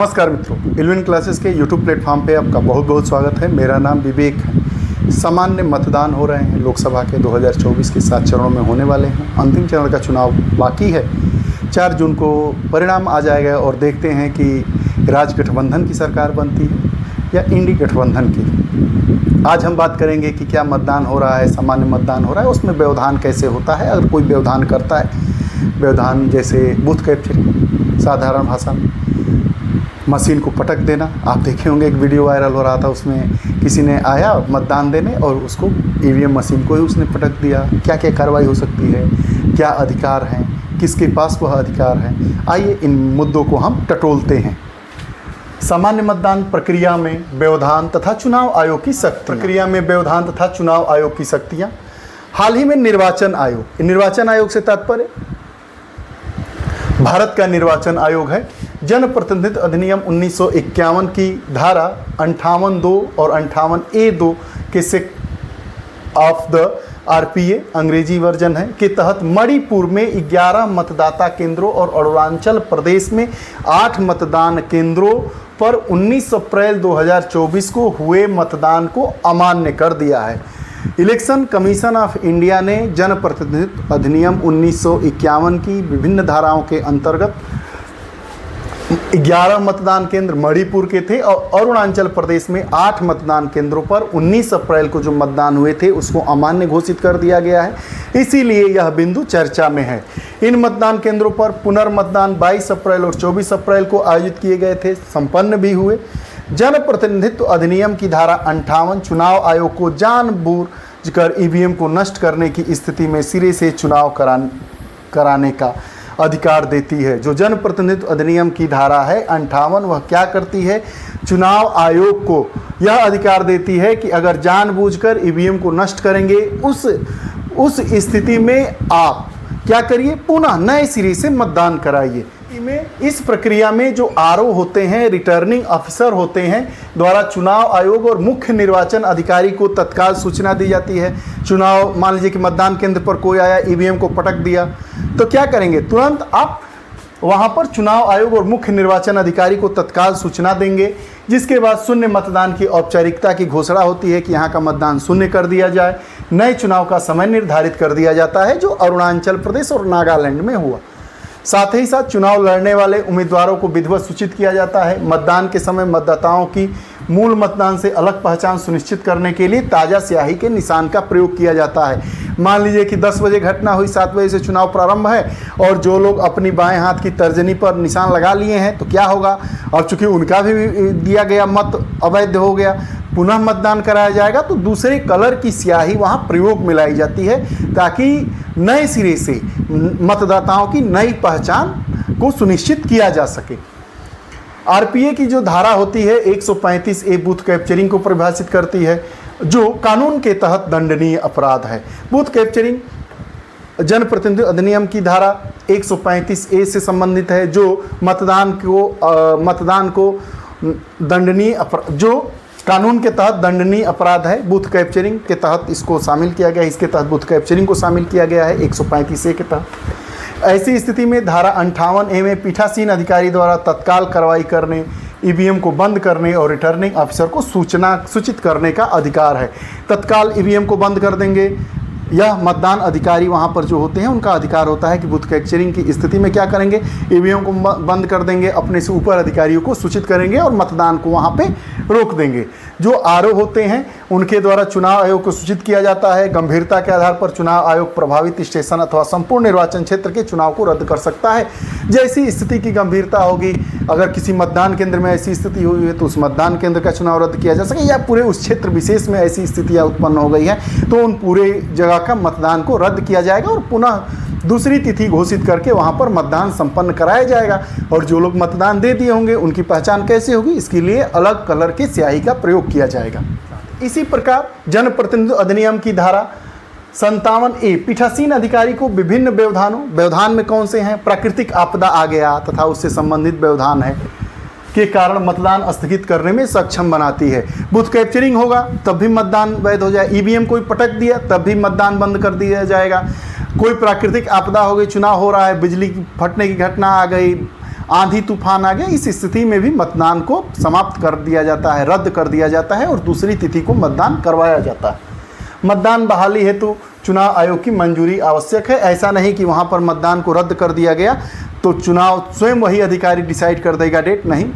नमस्कार मित्रों, इल्विन क्लासेस के यूट्यूब प्लेटफॉर्म पे आपका बहुत बहुत स्वागत है। मेरा नाम विवेक है। सामान्य मतदान हो रहे हैं लोकसभा के 2024 के 7 चरणों में होने वाले हैं। अंतिम चरण का चुनाव बाकी है। 4 जून को परिणाम आ जाएगा और देखते हैं कि राज गठबंधन की सरकार बनती है या इंडी गठबंधन की। आज हम बात करेंगे कि क्या मतदान हो रहा है, सामान्य मतदान हो रहा है, उसमें व्यवधान कैसे होता है। अगर कोई व्यवधान करता है, व्यवधान जैसे बूथ कैप्चरिंग, साधारण भाषा में मशीन को पटक देना। आप देखे होंगे एक वीडियो वायरल हो रहा था, उसमें किसी ने आया मतदान देने और उसको ईवीएम मशीन को ही उसने पटक दिया। क्या क्या कार्रवाई हो सकती है, क्या अधिकार हैं, किसके पास वह अधिकार है, आइए इन मुद्दों को हम टटोलते हैं। सामान्य मतदान प्रक्रिया में व्यवधान तथा चुनाव आयोग की शक्तियाँ हाल ही में निर्वाचन आयोग से तात्पर्य भारत का निर्वाचन आयोग है। जन प्रतिनिधित्व अधिनियम 1951 की धारा 58(2) और 58(a)(2) के सेक्ट ऑफ द आरपीए अंग्रेजी वर्जन है के तहत मणिपुर में 11 मतदाता केंद्रों और अरुणाचल प्रदेश में 8 मतदान केंद्रों पर 19 अप्रैल 2024 को हुए मतदान को अमान्य कर दिया है। इलेक्शन कमीशन ऑफ इंडिया ने जन प्रतिनिधित्व अधिनियम 1951 की विभिन्न धाराओं के अंतर्गत 11 मतदान केंद्र मणिपुर के थे और अरुणाचल प्रदेश में 8 मतदान केंद्रों पर 19 अप्रैल को जो मतदान हुए थे उसको अमान्य घोषित कर दिया गया है। इसीलिए यह बिंदु चर्चा में है। इन मतदान केंद्रों पर पुनर्मतदान 22 अप्रैल और 24 अप्रैल को आयोजित किए गए थे, संपन्न भी हुए। जन प्रतिनिधित्व अधिनियम की धारा 58 चुनाव आयोग को जानबूझकर ईवीएम को नष्ट करने की स्थिति में सिरे से चुनाव कराने का अधिकार देती है। जो जन प्रतिनिधित्व अधिनियम की धारा है 58, वह क्या करती है, चुनाव आयोग को यह अधिकार देती है कि अगर जानबूझकर ईवीएम को नष्ट करेंगे उस स्थिति में आप क्या करिए, पुनः नए सिरे से मतदान कराइए। इस प्रक्रिया में जो आरओ होते हैं, रिटर्निंग ऑफिसर होते हैं, द्वारा चुनाव आयोग और मुख्य निर्वाचन अधिकारी को तत्काल सूचना दी जाती है। चुनाव मान लीजिए कि मतदान केंद्र पर कोई आया, ईवीएम को पटक दिया, तो क्या करेंगे, तुरंत आप वहां पर चुनाव आयोग और मुख्य निर्वाचन अधिकारी को तत्काल सूचना देंगे, जिसके बाद शून्य मतदान की औपचारिकता की घोषणा होती है कि यहाँ का मतदान शून्य कर दिया जाए। नए चुनाव का समय निर्धारित कर दिया जाता है, जो अरुणाचल प्रदेश और नागालैंड में हुआ। साथ ही साथ चुनाव लड़ने वाले उम्मीदवारों को विधिवत सूचित किया जाता है। मतदान के समय मतदाताओं की मूल मतदान से अलग पहचान सुनिश्चित करने के लिए ताज़ा स्याही के निशान का प्रयोग किया जाता है। मान लीजिए कि 10 बजे घटना हुई, 7 बजे से चुनाव प्रारंभ है और जो लोग अपनी बाएं हाथ की तर्जनी पर निशान लगा लिए हैं, तो क्या होगा, अब चूंकि उनका भी दिया गया मत अवैध हो गया, पुनः मतदान कराया जाएगा, तो दूसरे कलर की स्याही वहाँ प्रयोग में लाई जाती है ताकि नए सिरे से मतदाताओं की नई पहचान को सुनिश्चित किया जा सके। आरपीए की जो धारा होती है 135(a) बूथ कैप्चरिंग को परिभाषित करती है, जो कानून के तहत दंडनीय अपराध है। बूथ कैप्चरिंग जनप्रतिनिधित्व अधिनियम की धारा 135(a) से संबंधित है, जो मतदान को दंडनीय जो कानून के तहत दंडनीय अपराध है। बूथ कैप्चरिंग के तहत इसको शामिल किया गया है, इसके तहत बूथ कैप्चरिंग को शामिल किया गया है 135(a) के तहत। ऐसी स्थिति में धारा 58(a) में पीठासीन अधिकारी द्वारा तत्काल कार्रवाई करने, ईवीएम को बंद करने और रिटर्निंग ऑफिसर को सूचित करने का अधिकार है। तत्काल ईवीएम को बंद कर देंगे। यह मतदान अधिकारी वहां पर जो होते हैं उनका अधिकार होता है कि बूथ कैप्चरिंग की स्थिति में क्या करेंगे, ईवीएम को बंद कर देंगे, अपने से ऊपर अधिकारियों को सूचित करेंगे और मतदान को वहां पे रोक देंगे। जो आरओ होते हैं उनके द्वारा चुनाव आयोग को सूचित किया जाता है। गंभीरता के आधार पर चुनाव आयोग प्रभावित स्टेशन अथवा संपूर्ण निर्वाचन क्षेत्र के चुनाव को रद्द कर सकता है। जैसी स्थिति की गंभीरता होगी, अगर किसी मतदान केंद्र में ऐसी स्थिति हुई है तो उस मतदान केंद्र का चुनाव रद्द किया जा सके, या पूरे उस क्षेत्र विशेष में ऐसी स्थितियाँ उत्पन्न हो गई हैं तो उन पूरे जगह का मतदान को रद्द किया जाएगा और पुनः दूसरी तिथि घोषित करके वहां पर मतदान संपन्न कराया जाएगा। और जो लोग मतदान दे दिए होंगे उनकी पहचान कैसे होगी, इसके लिए अलग कलर की स्याही का प्रयोग किया जाएगा। इसी प्रकार जनप्रतिनिधित्व अधिनियम की धारा 57(a) पीठासीन अधिकारी को विभिन्न व्यवधान में कौन से हैं, प्राकृतिक आपदा आ गया तथा उससे संबंधित व्यवधान है के कारण मतदान स्थगित करने में सक्षम बनाती है। बूथ कैप्चरिंग होगा तब भी मतदान वैध हो जाए, ईवीएम कोई पटक दिया तब भी मतदान बंद कर दिया जाएगा। कोई प्राकृतिक आपदा हो गई, चुनाव हो रहा है, बिजली फटने की घटना आ गई, आंधी तूफान आ गया, इस स्थिति में भी मतदान को समाप्त कर दिया जाता है, रद्द कर दिया जाता है और दूसरी तिथि को मतदान करवाया जाता है। मतदान बहाली हेतु चुनाव आयोग की मंजूरी आवश्यक है। ऐसा नहीं कि वहाँ पर मतदान को रद्द कर दिया गया तो चुनाव स्वयं वही अधिकारी डिसाइड कर देगा डेट, नहीं,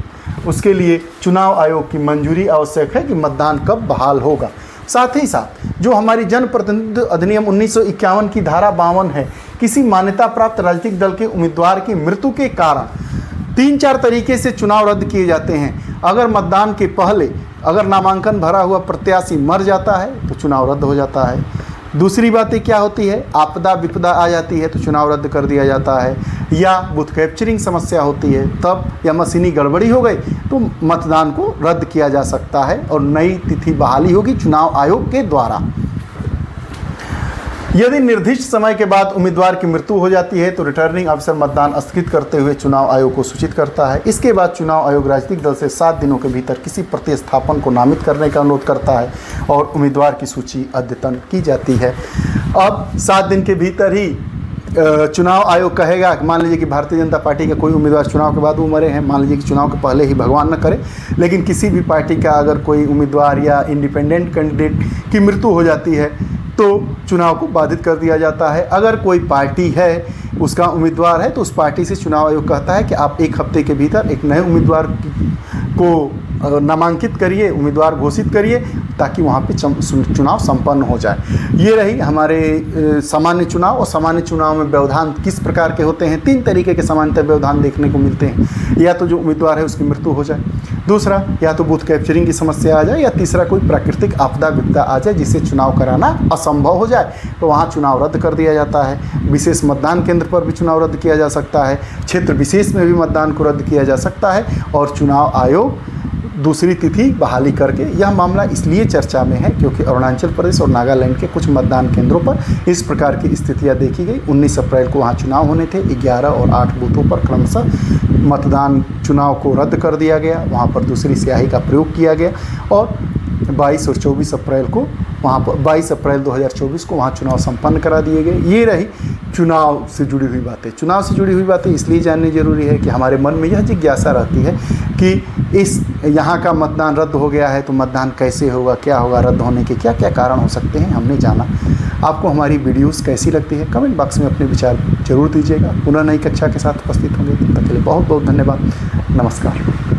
उसके लिए चुनाव आयोग की मंजूरी आवश्यक है कि मतदान कब बहाल होगा। साथ ही साथ जो हमारी जनप्रतिनिधित्व अधिनियम 1951 की धारा 52 है, किसी मान्यता प्राप्त राजनीतिक दल के उम्मीदवार की मृत्यु के कारण 3-4 तरीके से चुनाव रद्द किए जाते हैं। अगर मतदान के पहले अगर नामांकन भरा हुआ प्रत्याशी मर जाता है तो चुनाव रद्द हो जाता है। दूसरी बातें क्या होती है, आपदा विपदा आ जाती है तो चुनाव रद्द कर दिया जाता है, या बूथ कैप्चरिंग समस्या होती है तब, या मशीनी गड़बड़ी हो गई तो मतदान को रद्द किया जा सकता है और नई तिथि बहाली होगी चुनाव आयोग के द्वारा। यदि निर्दिष्ट समय के बाद उम्मीदवार की मृत्यु हो जाती है तो रिटर्निंग अफसर मतदान स्थगित करते हुए चुनाव आयोग को सूचित करता है। इसके बाद चुनाव आयोग राजनीतिक दल से 7 दिनों के भीतर किसी प्रतिस्थापन को नामित करने का अनुरोध करता है और उम्मीदवार की सूची अद्यतन की जाती है। अब 7 दिन के भीतर ही चुनाव आयोग कहेगा, मान लीजिए कि भारतीय जनता पार्टी का कोई उम्मीदवार चुनाव के बाद वो मरे हैं, मान लीजिए कि चुनाव के पहले ही भगवान न करे, लेकिन किसी भी पार्टी का अगर कोई उम्मीदवार या इंडिपेंडेंट कैंडिडेट की मृत्यु हो जाती है तो चुनाव को बाधित कर दिया जाता है। अगर कोई पार्टी है उसका उम्मीदवार है तो उस पार्टी से चुनाव आयोग कहता है कि आप 1 हफ्ते के भीतर एक नए उम्मीदवार को नामांकित करिए, उम्मीदवार घोषित करिए ताकि वहाँ पे चुनाव संपन्न हो जाए। ये रही हमारे सामान्य चुनाव। और सामान्य चुनाव में व्यवधान किस प्रकार के होते हैं, 3 तरीके के सामान्यतः व्यवधान देखने को मिलते हैं। या तो जो उम्मीदवार है उसकी मृत्यु हो जाए, दूसरा या तो बूथ कैप्चरिंग की समस्या आ जाए, या तीसरा कोई प्राकृतिक आपदा विपदा आ जाए जिससे चुनाव कराना असंभव हो जाए तो वहाँ चुनाव रद्द कर दिया जाता है। विशेष मतदान केंद्र पर भी चुनाव रद्द किया जा सकता है, क्षेत्र विशेष में भी मतदान को रद्द किया जा सकता है और चुनाव आयोग दूसरी तिथि बहाली करके। यह मामला इसलिए चर्चा में है क्योंकि अरुणाचल प्रदेश और नागालैंड के कुछ मतदान केंद्रों पर इस प्रकार की स्थितियां देखी गई। 19 अप्रैल को वहां चुनाव होने थे, 11 और 8 बूथों पर क्रमशः मतदान चुनाव को रद्द कर दिया गया, वहां पर दूसरी स्याही का प्रयोग किया गया और 22 और 24 अप्रैल को वहाँ पर 22 अप्रैल 2024 को वहाँ चुनाव संपन्न करा दिए गए। ये रही चुनाव से जुड़ी हुई बातें। चुनाव से जुड़ी हुई बातें इसलिए जाननी जरूरी है कि हमारे मन में यह जिज्ञासा रहती है कि इस यहाँ का मतदान रद्द हो गया है तो मतदान कैसे होगा, क्या होगा, रद्द होने के क्या क्या कारण हो सकते हैं, हमने जाना। आपको हमारी वीडियोस कैसी लगती है कमेंट बॉक्स में अपने विचार जरूर दीजिएगा। पुनः नई कक्षा के साथ उपस्थित होंगे, तब तक के लिए बहुत बहुत धन्यवाद। नमस्कार।